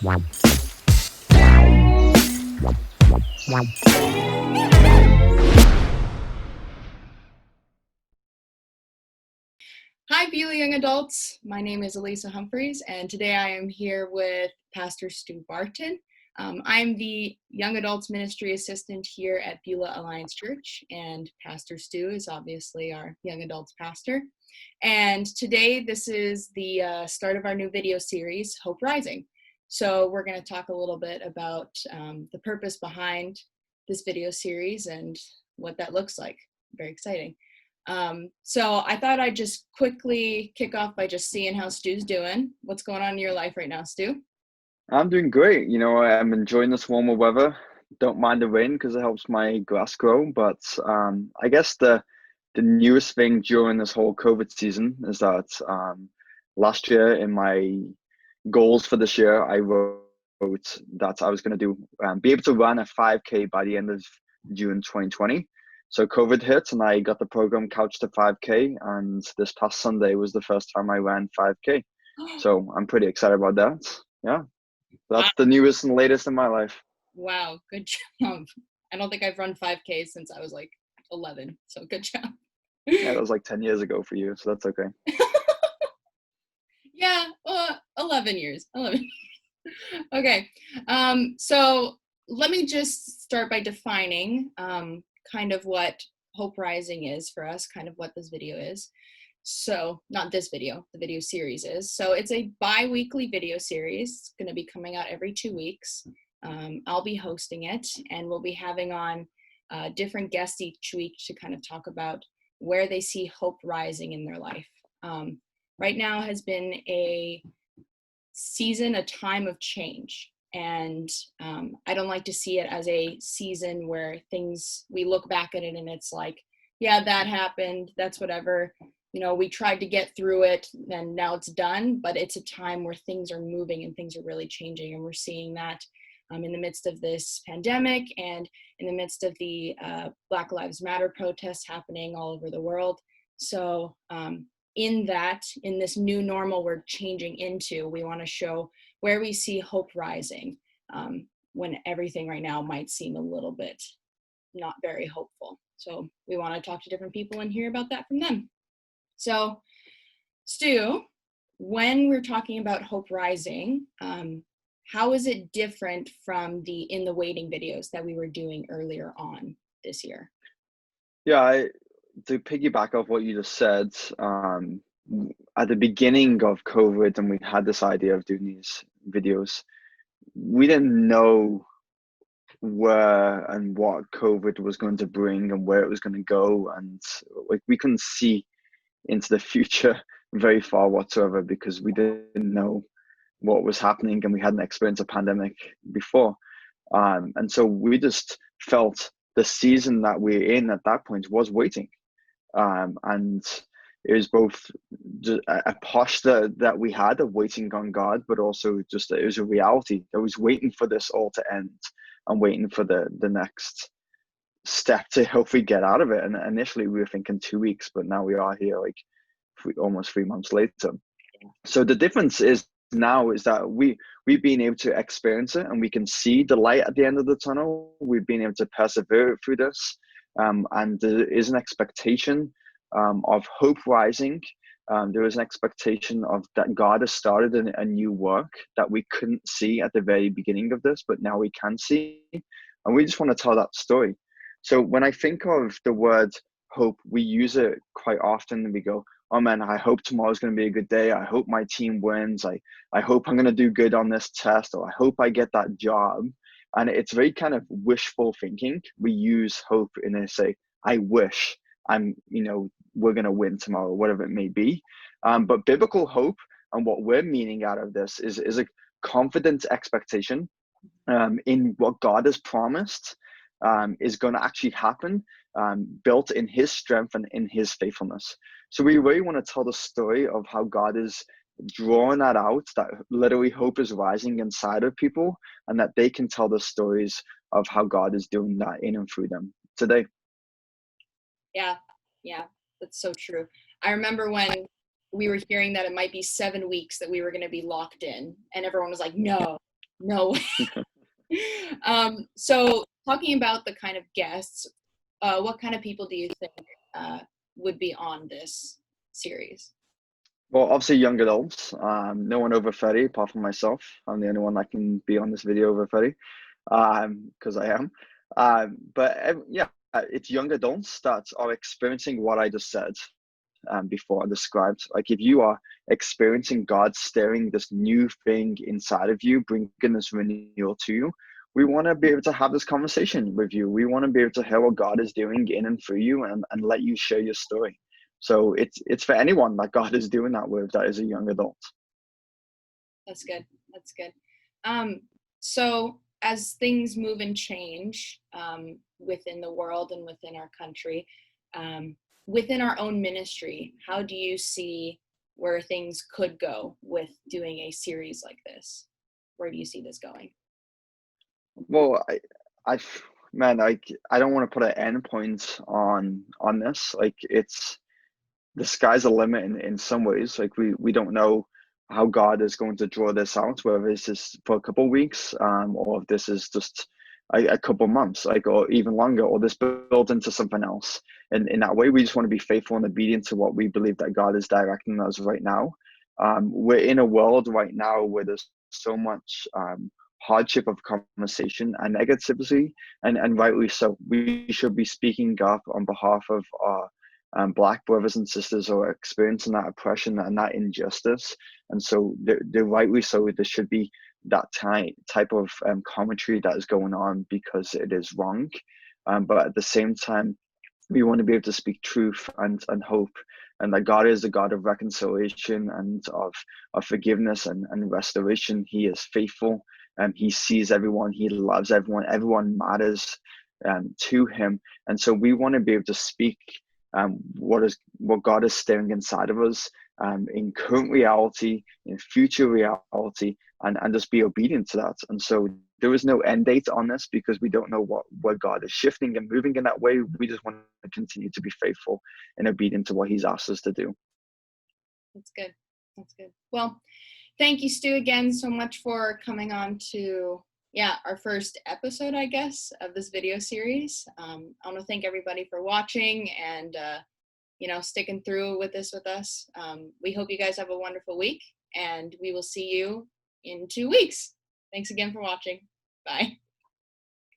Hi, Beulah Young Adults. My name is Elisa Humphreys, and today I am here with Pastor Stu Barton. I'm the Young Adults Ministry Assistant here at Beulah Alliance Church, and Pastor Stu is obviously our Young Adults Pastor. And today, this is the start of our new video series, Hope Rising. So we're going to talk a little bit about the purpose behind this video series and what that looks like. Very exciting. So I thought I'd just quickly kick off by just seeing how Stu's doing. What's going on in your life right now, Stu? I'm doing great. I'm enjoying this warmer weather. Don't mind the rain because it helps my grass grow. But I guess the newest thing during this whole COVID season is that last year in my goals for this year, I wrote that I was going to be able to run a 5K by the end of June 2020. So COVID hit and I got the program couched to 5K, and this past Sunday was the first time I ran 5K. So I'm pretty excited about that. Yeah, that's the newest and latest in my life. Wow, good job. I don't think I've run 5K since I was like 11, so good job. Yeah, that was like 10 years ago for you, so that's okay. Yeah, 11 years. 11. Okay, so let me just start by defining kind of what Hope Rising is for us, kind of what this video is. So not this video, the video series is. So it's a bi-weekly video series. It's going to be coming out every 2 weeks. I'll be hosting it, and we'll be having on different guests each week to kind of talk about where they see hope rising in their life. Right now has been a season, a time of change. And I don't like to see it as a season where we look back at it and it's like, yeah, that happened, that's whatever. We tried to get through it and now it's done, but it's a time where things are moving and things are really changing. And we're seeing that in the midst of this pandemic and in the midst of the Black Lives Matter protests happening all over the world. So in this new normal we're changing into, we want to show where we see hope rising when everything right now might seem a little bit not very hopeful. So we want to talk to different people and hear about that from them. So Stu, when we're talking about hope rising, how is it different from the In the Waiting videos that we were doing earlier on this year? Yeah, to piggyback off what you just said, at the beginning of COVID, and we had this idea of doing these videos, we didn't know where and what COVID was going to bring and where it was going to go, and like we couldn't see into the future very far whatsoever because we didn't know what was happening and we hadn't experienced a pandemic before. And so we just felt the season that we're in at that point was waiting. And it was both a posture that we had of waiting on God, but also just it was a reality. I was waiting for this all to end and waiting for the next step to hopefully get out of it. And initially we were thinking 2 weeks, but now we are here like almost 3 months later. So the difference is now is that we've been able to experience it and we can see the light at the end of the tunnel. We've been able to persevere through this, and there is an expectation of hope rising. There is an expectation of that God has started a new work that we couldn't see at the very beginning of this, but now we can see, and we just want to tell that story. So when I think of the word hope, we use it quite often and we go, oh man, I hope tomorrow's going to be a good day. I hope my team wins. I hope I'm going to do good on this test, or I hope I get that job. And it's very kind of wishful thinking. We use hope in a say, I wish we're going to win tomorrow, whatever it may be. But biblical hope and what we're meaning out of this is a confident expectation in what God has promised is going to actually happen, built in his strength and in his faithfulness. So we really want to tell the story of how God is drawing that out, that literally hope is rising inside of people, and that they can tell the stories of how God is doing that in and through them today. Yeah, that's so true. I remember when we were hearing that it might be 7 weeks that we were going to be locked in, and everyone was like, no, No. So talking about the kind of guests, what kind of people do you think would be on this series? Well, obviously young adults, no one over 30 apart from myself. I'm the only one that can be on this video over 30, because I am. Yeah, it's young adults that are experiencing what I just said before I described. Like if you are experiencing God stirring this new thing inside of you, bringing this renewal to you, we want to be able to have this conversation with you. We want to be able to hear what God is doing in and through you, and let you share your story. So it's for anyone that God is doing that with, that is a young adult. That's good. That's good. Um, so as things move and change within the world and within our country, um, within our own ministry, how do you see where things could go with doing a series like this? Where do you see this going? Well, I, man, like I don't want to put an end point on this. Like it's the sky's the limit in some ways. Like we don't know how God is going to draw this out, whether this is for a couple of weeks, or if this is just a couple months, like or even longer, or this built into something else. And in that way, we just want to be faithful and obedient to what we believe that God is directing us right now. We're in a world right now where there's so much hardship of conversation and negativity, and rightly so. We should be speaking up on behalf of our Black brothers and sisters who are experiencing that oppression and that injustice. And so they're rightly so, there should be that type of commentary that is going on because it is wrong. But at the same time, we want to be able to speak truth and hope, and that God is a God of reconciliation and of forgiveness and restoration. He is faithful, and he sees everyone, he loves everyone, everyone matters to him. And so we want to be able to speak what God is stirring inside of us, in current reality, in future reality, and just be obedient to that. And so there is no end date on this because we don't know what God is shifting and moving in that way. We just want to continue to be faithful and obedient to what he's asked us to do. That's good. That's good. Well, thank you, Stu, again so much for coming on to our first episode, I guess, of this video series. I want to thank everybody for watching and sticking through with this with us. We hope you guys have a wonderful week, and we will see you in 2 weeks. Thanks again for watching. Bye.